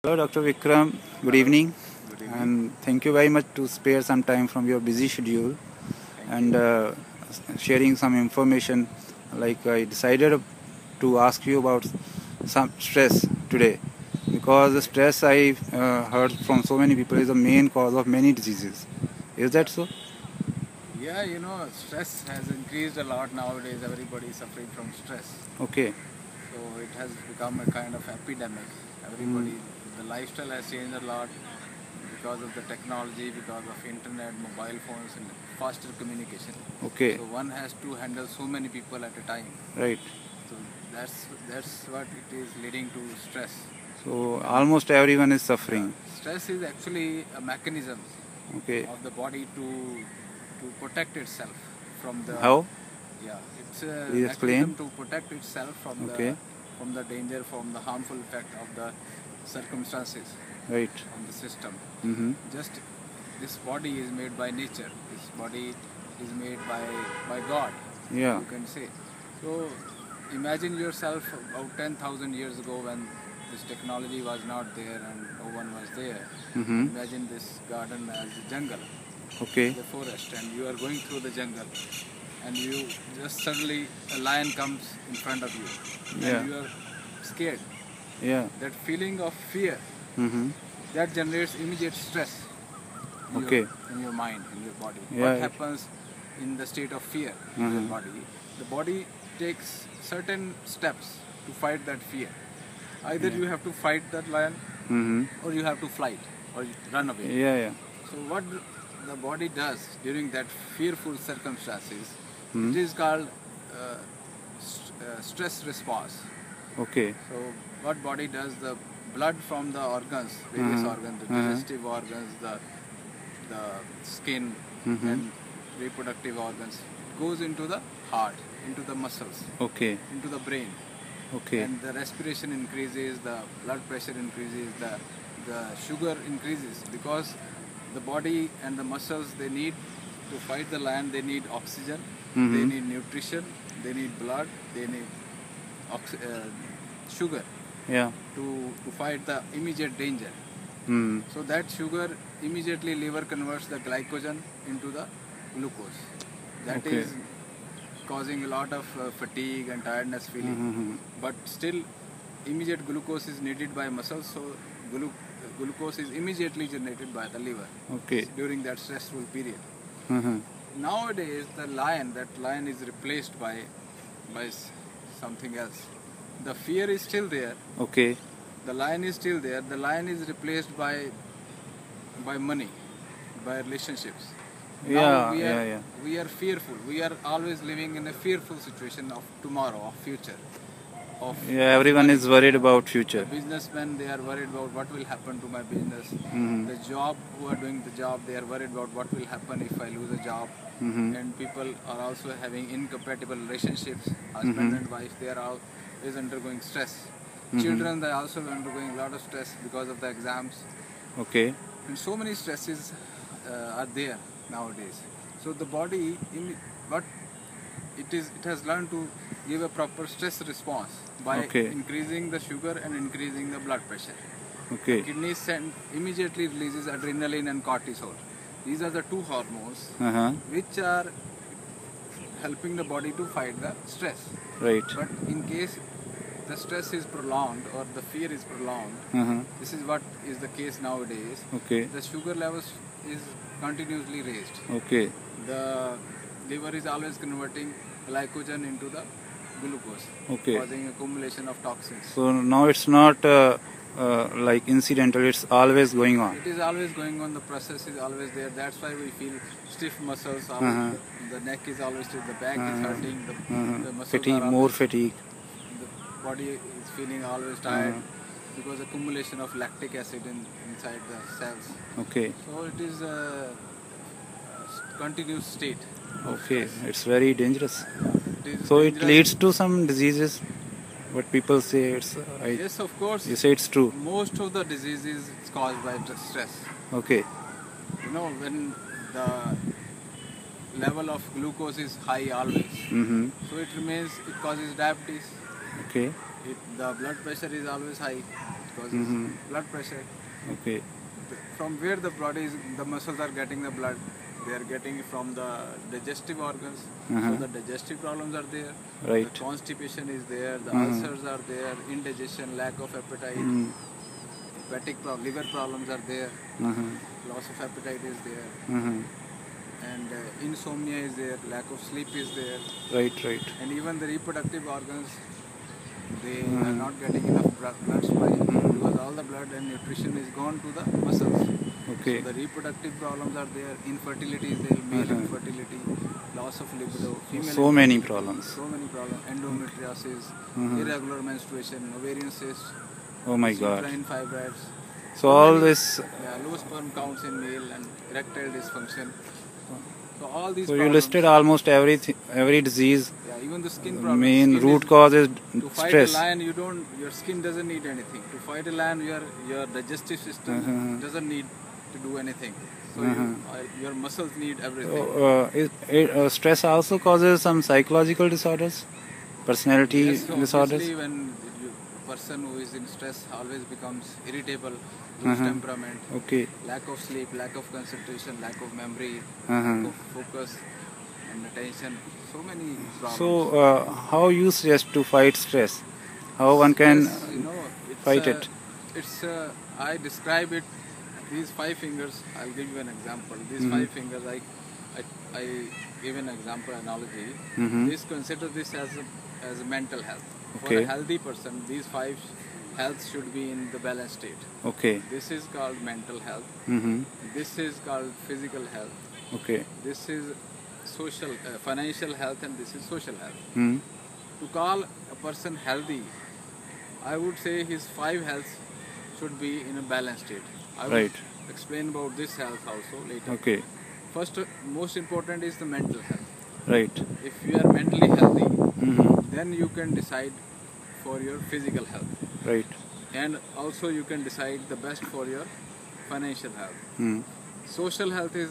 Hello, Dr. Vikram. Good Hello, evening, good evening. and thank you very much to spare some time from your busy schedule Thank and you. sharing some information. Like I decided to ask you about some stress today because the Okay. stress I heard from so many people is the main cause of many diseases. Is that Yeah. so? Yeah, stress has increased a lot nowadays. Everybody is suffering from stress. Okay. So it has become a kind of epidemic. Mm, Everybody, the lifestyle has changed a lot because of the technology, because of internet, mobile phones, and faster communication. okay. So one has to handle so many people at a time. Right. So that's what it is leading to stress. So When almost everyone is yeah, suffering. stress is actually a mechanism Okay. of the body to protect itself from the How? it's a Please explain. mechanism to protect itself Okay. from the danger, from the harmful effect of the circumstances Right. on the system. Mm-hmm. Just this body is made by nature, this body is made by God, Yeah. you can say. So imagine yourself about 10,000 years ago when this technology was not there and no one was there. Mm-hmm. Imagine this garden as a jungle, Okay. the forest, and you are going through the jungle, and you just suddenly a lion comes in front of you, and Yeah. you are scared. Yeah. That feeling of fear Mm-hmm. that generates immediate stress in your Okay. in your mind, in your body. Yeah. What happens in the state of fear in your Mm-hmm. body? The body takes certain steps to fight that fear. Either Yeah. you have to fight that lion, Mm-hmm. or you have to flight or run away. Yeah. Yeah. So what the body does during that fearful circumstances, Mm-hmm. it is called stress response. Okay. So what body does, the blood from the organs, various Mm-hmm. organs, the Uh-huh. digestive organs, the skin Mm-hmm. and reproductive organs goes into the heart, into the muscles, Okay. into the brain, Okay. and the respiration increases, the blood pressure increases, the sugar increases, because the body and the muscles, they need to fight the lion, they need oxygen, they Mm-hmm. need nutrition, they need blood, they need sugar Yeah. to fight the immediate danger. Mm. So that sugar, immediately liver converts the glycogen into the glucose. That Okay. is causing a lot of fatigue and tiredness feeling. Mm-hmm. But still, immediate glucose is needed by muscles, so glucose is immediately generated by the liver Okay. during that stressful period. Mm-hmm. Nowadays, that lion is replaced by something else. The fear is still there. Okay. The lion is still there. The lion is replaced by money, by relationships. Now Yeah. Yeah. Yeah. we are fearful. We are always living in a fearful situation of tomorrow, of future, of Yeah. of Everyone money. is worried about The future. businessmen, they are worried about what will happen to my business. Mm-hmm. The job, who are doing the job, they are worried about what will happen if I lose a job. Mm-hmm. And people are also having incompatible relationships. Husband Mm-hmm. and wife, they are all is undergoing stress. Mm-hmm. Children, they are also undergoing a lot of stress because of the exams. Okay. And so many stresses are there nowadays. So the body, what it has learned to give a proper stress response by Okay. increasing the sugar and increasing the blood pressure. Okay. Kidneys immediately releases adrenaline and cortisol. These are the two hormones Uh-huh. which are helping the body to fight the stress. Right. But in case the stress is prolonged or the fear is prolonged, Uh-huh. this is what is the case nowadays. Okay. The sugar levels is continuously raised. Okay. The liver is always converting glycogen into the glucose, Okay. causing accumulation of toxins. So now it's not like incidental. It's always going on. It is always going on. The process is always there. That's why we feel stiff muscles. Uh-huh. The neck is always stiff. The back is Uh-huh. hurting. Uh-huh. The muscles Fatigue, are more always. fatigue. The body is feeling always tired Uh-huh. because accumulation of lactic acid inside the cells. Okay. So it is a continuous state of Okay. stress. It's very dangerous. It is So it dangerous. leads to some diseases. What people say, it's Yes, of course. you say it's true. Most of the diseases is caused by stress. Okay. When the level of glucose is high always, Mm-hmm. so it causes diabetes. Okay. The blood pressure is always high, it because it's blood pressure. Okay. From where the body is, the muscles are getting the blood. They are getting it from the digestive organs. So the digestive problems are there. Right. The constipation is there. The ulcers are there. Indigestion, lack of appetite. Liver problems are there. Loss of appetite is there. And insomnia is there. Lack of sleep is there. Right. And even the reproductive organs, they are not getting enough blood supply because all the blood and nutrition is gone to the muscles. Okay. So the reproductive problems are there, infertility is there, male infertility, loss of libido, female So many problems. so many problems, endometriosis, irregular menstruation, ovarian cysts, Oh my God. uterine fibroids. So all this. Low sperm counts in male and erectile dysfunction. So all these So you problems, listed almost every disease. even the skin The problems. main Skin root is- cause is To fight stress. a lion, your skin doesn't need anything. To fight a lion, your digestive system doesn't need to do anything. So your muscles need everything. So, stress also causes some psychological disorders, personality Yes, so disorders. obviously when a person who is in stress always becomes irritable, lose temperament, Okay. lack of sleep, lack of concentration, lack of memory, Uh-huh. lack of focus and attention. So many problems. So, how you suggest to fight stress? How one can Yes, it's fight it? I describe it. These 5 fingers. I'll give you an example. These 5 fingers. I give an example analogy. This consider this as a mental health. For Okay. a healthy person, these 5 health should be in the balanced state. Okay. This is called mental health. This is called physical health. Okay. This is financial health, and this is social health. To call a person healthy, I would say his 5 healths should be in a balanced state. I will Right. explain about this health also later. Okay. First, most important is the mental health. Right. If you are mentally healthy, then you can decide for your physical health. Right. And also you can decide the best for your financial health. Social health is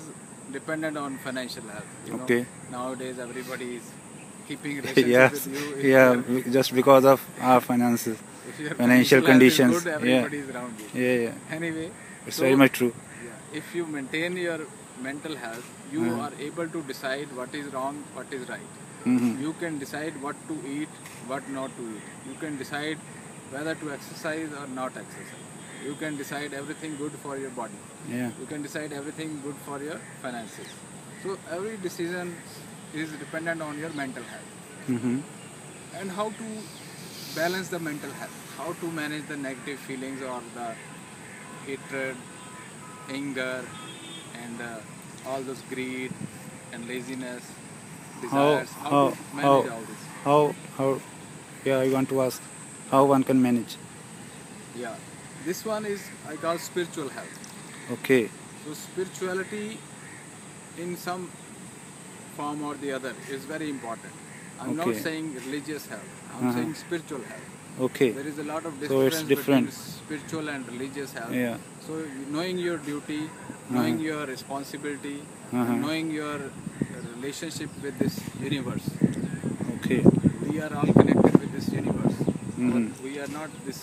dependent on financial health. Okay. Nowadays everybody is keeping relationship Yes. with you. If Yeah. Just because of our finances, if your financial health is conditions. good, everybody is around you. Yeah. Anyway, It's so, very much true. if you maintain your mental health, you are able to decide what is wrong, what is right. You can decide what to eat, what not to eat. You can decide whether to exercise or not exercise. You can decide everything good for your body. Yeah. You can decide everything good for your finances. So every decision is dependent on your mental health. And how to balance the mental health, how to manage the negative feelings or the hatred, anger, and all those greed and laziness, desires. How to manage all this? How? Yeah, I want to ask how one can manage. Yeah, this one is I call spiritual health. Okay. So spirituality in some form or the other is very important. I'm not Okay. saying religious health. I'm saying spiritual health. Okay. There is a lot of So it's difference different. between spiritual and religious health. Yeah. So knowing your duty, knowing your responsibility, and knowing your relationship with this universe. Okay. We are all connected with this universe. We are not this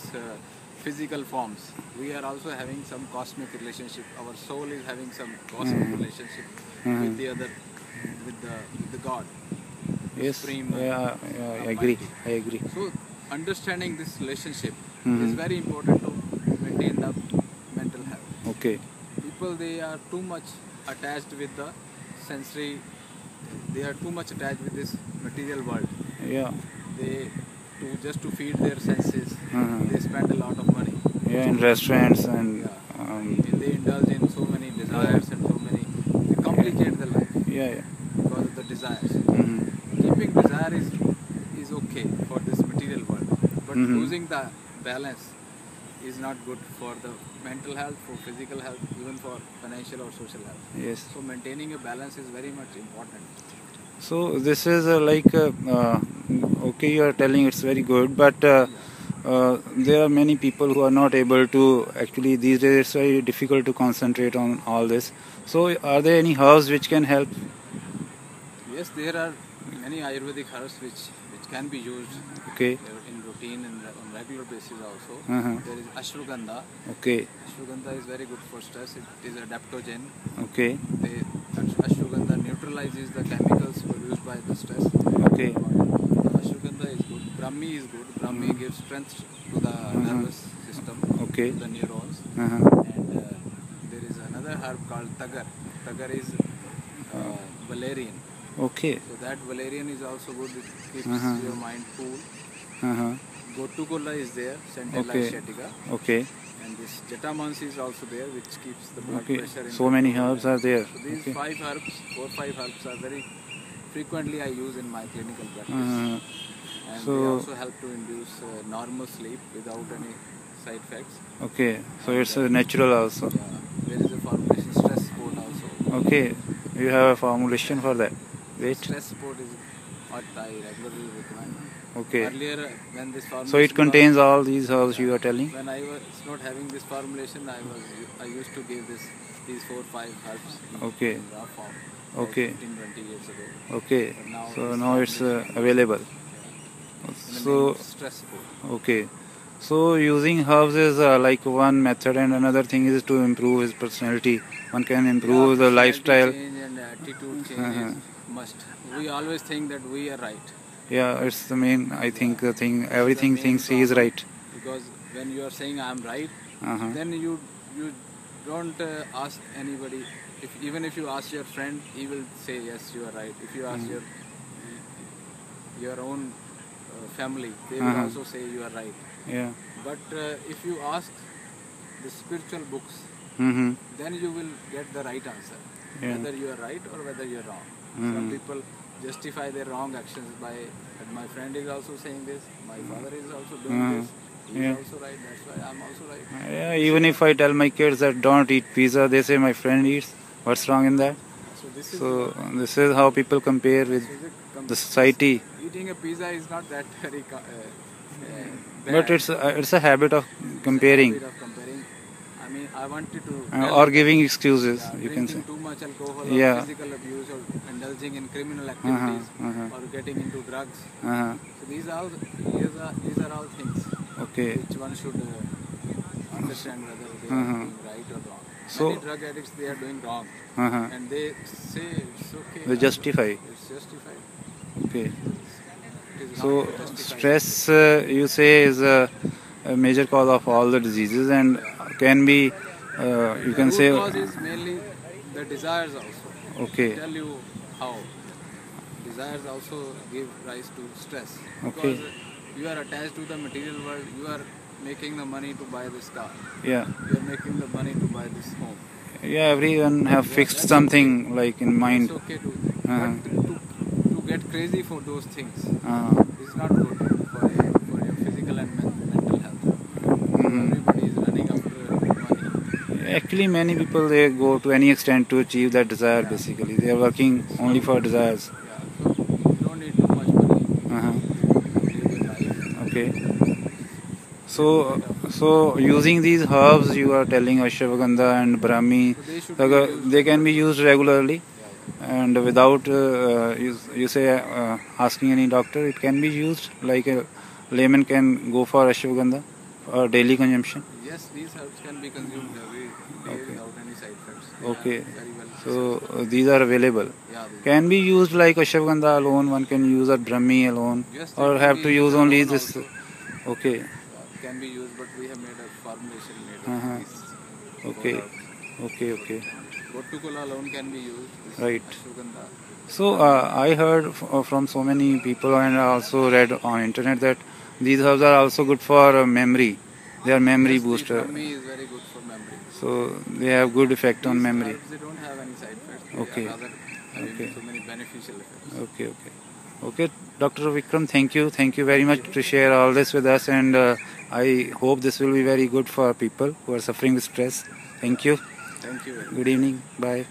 physical forms. We are also having some cosmic relationship. Our soul is having some cosmic relationship with the other, with the God. Yes. Supreme, Yeah. I agree. I agree. So understanding this relationship is very important to maintain the mental health. Okay. People, they are too much attached with the sensory. They are too much attached with this material world. Yeah. They just to feed their senses. They spend a lot of money. Yeah. In restaurants and. They indulge in so many desires and so many. They complicate the life Yeah. because of the desires. Keeping desire is okay for this material world, but losing the balance is not good for the mental health, for physical health, even for financial or social health. Yes. So maintaining a balance is very much important. So this is okay, you are telling it's very good, but there are many people who are not able to actually these days it's very difficult to concentrate on all this. So are there any herbs which can help? Yes, there are many Ayurvedic herbs which can be used Okay. in routine on regular basis also. There is ashwagandha. Okay. Ashwagandha is very good for stress. It is adaptogen. Okay. Ashwagandha neutralizes the chemicals produced by the stress. Okay. Ashwagandha is good. Brahmi is good. Brahmi gives strength to the nervous system, Okay. to the neurons. And there is another herb called tagar. Tagar is valerian. Okay. So that valerian is also good. It keeps your mind cool. Gotukola is there, Centella sciatica. Okay. And this Jatamansi is also there, which keeps the blood pressure in So many herbs are there. So these 5 herbs, 4 or 5 herbs are very frequently I use in my clinical practice. And they also help to induce normal sleep without any side effects. Okay. So it's natural also. Yeah. There is a formulation stress support also. Okay. You have a formulation for that. Wait. Stress support is what I regularly recommend. Okay. Earlier, when this formulation So it contains all these herbs you are telling? When I was not having this formulation, I used to give these 4 or 5 herbs Okay. in raw form. Okay. 15-20 years ago. Okay. But So now it's available. So stress support. okay. So using herbs is like one method, and another thing is to improve his personality. One can improve the lifestyle. Change and attitude change is must. We always think that we are right. Yeah, it's the main. I think the thing. Everything main thinks he is problem. right. Because when you are saying I am right, then you don't ask anybody. Even if you ask your friend, he will say yes, you are right. If you ask your own family, they will also say you are right. Yeah. But if you ask the spiritual books, then you will get the right answer, whether you are right or whether you are wrong. Some people justify their wrong actions by, and my friend is also saying this, my father is also doing this, he is also right, that's why I am also right. Yeah. Even if I tell my kids that don't eat pizza, they say my friend eats. What's wrong in that? So this is how people compare with the society. Eating a pizza is not that very bad. But it's a habit of comparing. It's a habit of comparing. I mean, I wanted to Or giving excuses, you can say. drinking too much alcohol, or physical abuse, or indulging in criminal activities, or getting into drugs. So these are all things which one should understand whether they are doing right or wrong. So, many drug addicts, they are doing wrong, and they say it's okay. They justify. It's justified. Okay. It is So not justified. stress, you say, is a major cause of all the diseases, and can be, you can say. The root cause is mainly the desires also. Okay. I'll tell you how. Desires also give rise to stress. Okay. Because you are attached to the material world, you are making the money to buy this car. Yeah. You are making the money to buy this home. Yeah, everyone have fixed something like in mind. It's okay to, but to get crazy for those things is not good for your physical and mental health. Everybody is running after money. Actually, many people, they go to any extent to achieve that desire. Basically, they are working only for desires. Yeah, so you don't need too much money to live your life. Okay. So using these herbs, you are telling ashwagandha and brahmi, they can be used regularly, and without you say asking any doctor, it can be used. Like a layman can go for ashwagandha for daily consumption. Yes, these herbs can be consumed every day without any side effects. They Okay. are very well. So these are available. Yeah, Can be used like ashwagandha alone. One can use a brahmi alone, yes, they or can have be to used use only alone this. also. Okay. Can be used, but we have made a formulation made of these. Okay. four herbs. Okay. Gotukola alone can be used. This Right. Ashwagandha. So I heard from so many people, and I also read on internet that these herbs are also good for memory. They are memory Yes, booster. The brahmi is very good for memory. So they have good effect on These memory. herbs, they don't have any side effects. They Okay. are rather having Okay. so many beneficial effects. Okay, Dr. Vikram, thank you very much to share all this with us, and I hope this will be very good for people who are suffering with stress. Thank you. Thank you very much. Good evening. Bye.